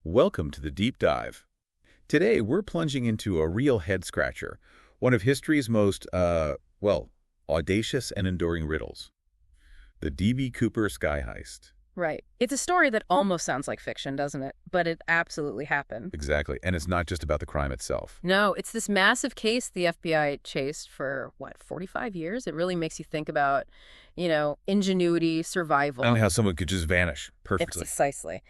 Welcome to the Deep Dive. Today, we're plunging into a real head-scratcher, one of history's most, audacious and enduring riddles. The D.B. Cooper sky heist. Right. It's a story that almost sounds like fiction, doesn't it? But it absolutely happened. Exactly, and it's not just about the crime itself. No, it's this massive case the FBI chased for, 45 years? It really makes you think about, ingenuity, survival. And how someone could just vanish perfectly. Precisely.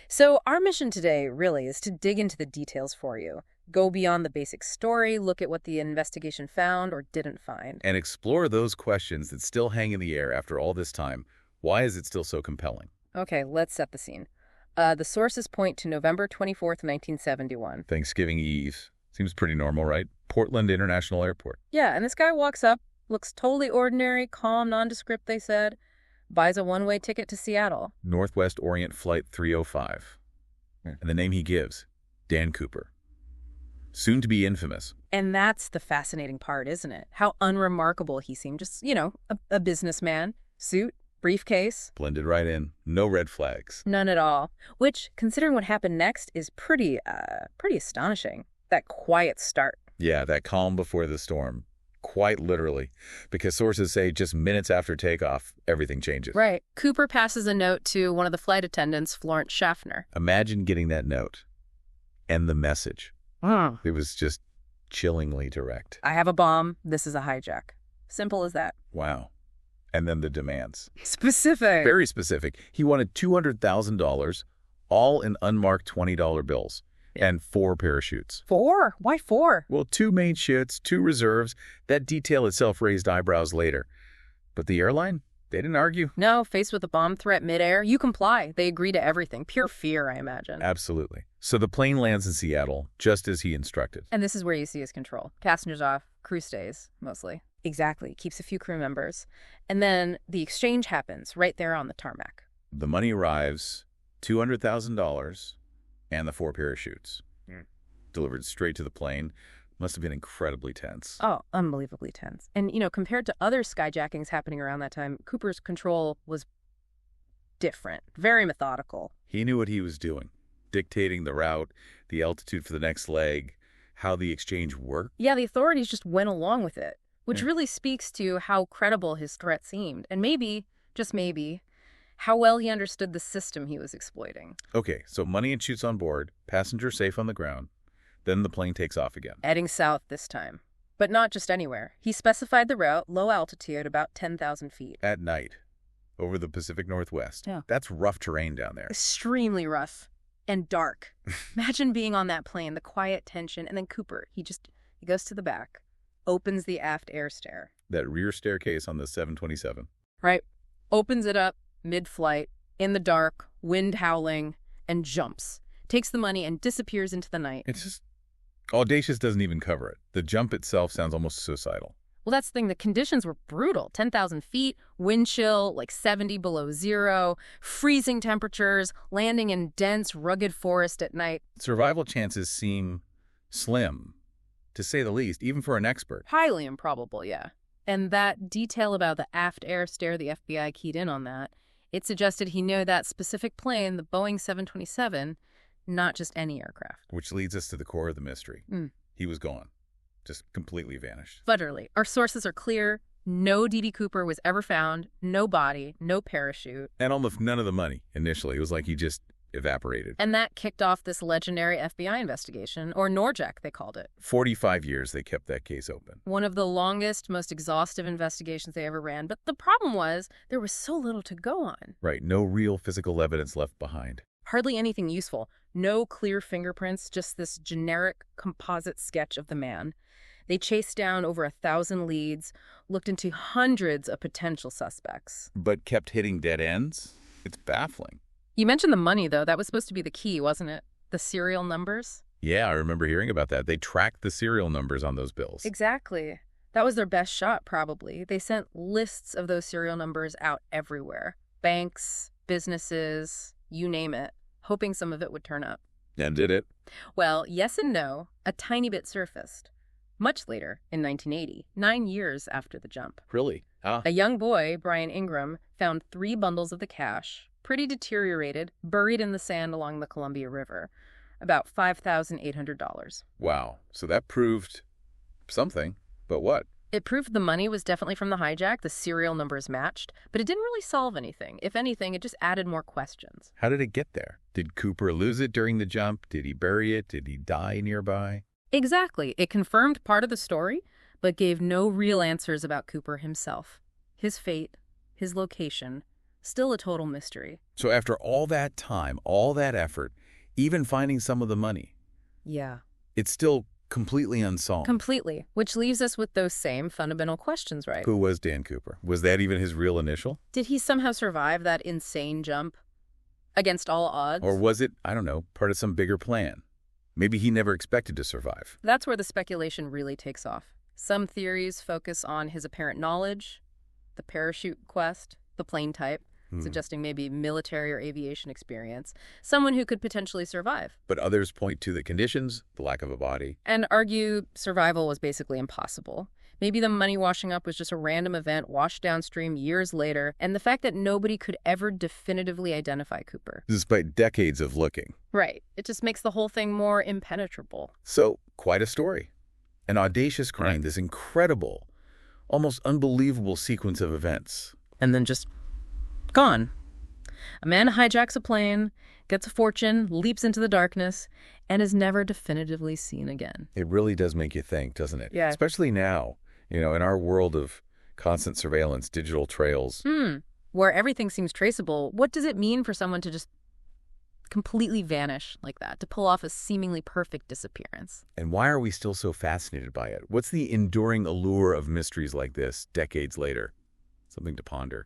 So our mission today really is to dig into the details for you. Go beyond the basic story, look at what the investigation found or didn't find. And explore those questions that still hang in the air after all this time. Why is it still so compelling? Okay, let's set the scene. The sources point to November 24th, 1971. Thanksgiving Eve. Seems pretty normal, right? Portland International Airport. Yeah, and this guy walks up, looks totally ordinary, calm, nondescript, they said. Buys a one-way ticket to Seattle. Northwest Orient Flight 305. And the name he gives, Dan Cooper. Soon to be infamous. And that's the fascinating part, isn't it? How unremarkable he seemed. Just, a businessman. Suit, briefcase. Blended right in. No red flags. None at all. Which, considering what happened next, is pretty astonishing. That quiet start. Yeah, that calm before the storm. Quite literally. Because sources say just minutes after takeoff, everything changes. Right. Cooper passes a note to one of the flight attendants, Florence Schaffner. Imagine getting that note. And the message. It was just chillingly direct. I have a bomb. This is a hijack. Simple as that. Wow. And then the demands. Specific. Very specific. He wanted $200,000, all in unmarked $20 bills. And 4 parachutes. 4? Why 4? Well, 2 main chutes, 2 reserves. That detail itself raised eyebrows later. But the airline? They didn't argue. No, faced with a bomb threat midair, you comply. They agree to everything. Pure fear, I imagine. Absolutely. So the plane lands in Seattle, just as he instructed. And this is where you see his control. Passengers off, crew stays, mostly. Exactly. Keeps a few crew members. And then the exchange happens right there on the tarmac. The money arrives, $200,000, and the 4 parachutes. Delivered straight to the plane. Must have been incredibly tense. Oh, unbelievably tense. And, compared to other skyjackings happening around that time, Cooper's control was different, very methodical. He knew what he was doing, dictating the route, the altitude for the next leg, how the exchange worked. Yeah, the authorities just went along with it, which really speaks to how credible his threat seemed. And maybe, just maybe, how well he understood the system he was exploiting. Okay, so money and chutes on board, passenger safe on the ground. Then the plane takes off again. Heading south this time. But not just anywhere. He specified the route, low altitude, about 10,000 feet. At night, over the Pacific Northwest. Yeah. That's rough terrain down there. Extremely rough and dark. Imagine being on that plane, the quiet tension, and then Cooper, he goes to the back, opens the aft air stair. That rear staircase on the 727. Right. Opens it up, mid-flight, in the dark, wind howling, and jumps. Takes the money and disappears into the night. It's just... audacious doesn't even cover it. The jump itself sounds almost suicidal. Well, that's the thing. The conditions were brutal. 10,000 feet, wind chill, 70 below zero, freezing temperatures, landing in dense, rugged forest at night. Survival chances seem slim, to say the least, even for an expert. Highly improbable, yeah. And that detail about the aft air stair, the FBI keyed in on that. It suggested he knew that specific plane, the Boeing 727, not just any aircraft. Which leads us to the core of the mystery. He was gone. Just completely vanished. Utterly. Our sources are clear. No D.B. Cooper was ever found. No body. No parachute. And almost none of the money initially. It was like he just evaporated. And that kicked off this legendary FBI investigation, or NORJAC, they called it. 45 years they kept that case open. One of the longest, most exhaustive investigations they ever ran. But the problem was there was so little to go on. Right. No real physical evidence left behind. Hardly anything useful. No clear fingerprints, just this generic composite sketch of the man. They chased down over 1,000 leads, looked into hundreds of potential suspects. But kept hitting dead ends? It's baffling. You mentioned the money, though. That was supposed to be the key, wasn't it? The serial numbers? Yeah, I remember hearing about that. They tracked the serial numbers on those bills. Exactly. That was their best shot, probably. They sent lists of those serial numbers out everywhere. Banks, businesses, you name it, hoping some of it would turn up. And did it? Well, yes and no. A tiny bit surfaced. Much later, in 1980, 9 years after the jump. Really? A young boy, Brian Ingram, found 3 bundles of the cash, pretty deteriorated, buried in the sand along the Columbia River. About $5,800. Wow. So that proved something. But what? It proved the money was definitely from the hijack, the serial numbers matched, but it didn't really solve anything. If anything, it just added more questions. How did it get there? Did Cooper lose it during the jump? Did he bury it? Did he die nearby? Exactly. It confirmed part of the story, but gave no real answers about Cooper himself. His fate, his location, still a total mystery. So after all that time, all that effort, even finding some of the money, Yeah. it's still completely unsolved. Completely. Which leaves us with those same fundamental questions, right? Who was Dan Cooper? Was that even his real initial? Did he somehow survive that insane jump against all odds? Or was it, I don't know, part of some bigger plan? Maybe he never expected to survive. That's where the speculation really takes off. Some theories focus on his apparent knowledge, the parachute quest, the plane type, suggesting maybe military or aviation experience, someone who could potentially survive. But others point to the conditions, the lack of a body. And argue survival was basically impossible. Maybe the money washing up was just a random event washed downstream years later, and the fact that nobody could ever definitively identify Cooper. Despite decades of looking. Right. It just makes the whole thing more impenetrable. So, quite a story. An audacious crime, this incredible, almost unbelievable sequence of events. And then just gone. A man hijacks a plane, gets a fortune, leaps into the darkness, and is never definitively seen again. It really does make you think, doesn't it? Yeah. Especially now, in our world of constant surveillance, digital trails. Where everything seems traceable, what does it mean for someone to just completely vanish like that, to pull off a seemingly perfect disappearance? And why are we still so fascinated by it? What's the enduring allure of mysteries like this decades later? Something to ponder.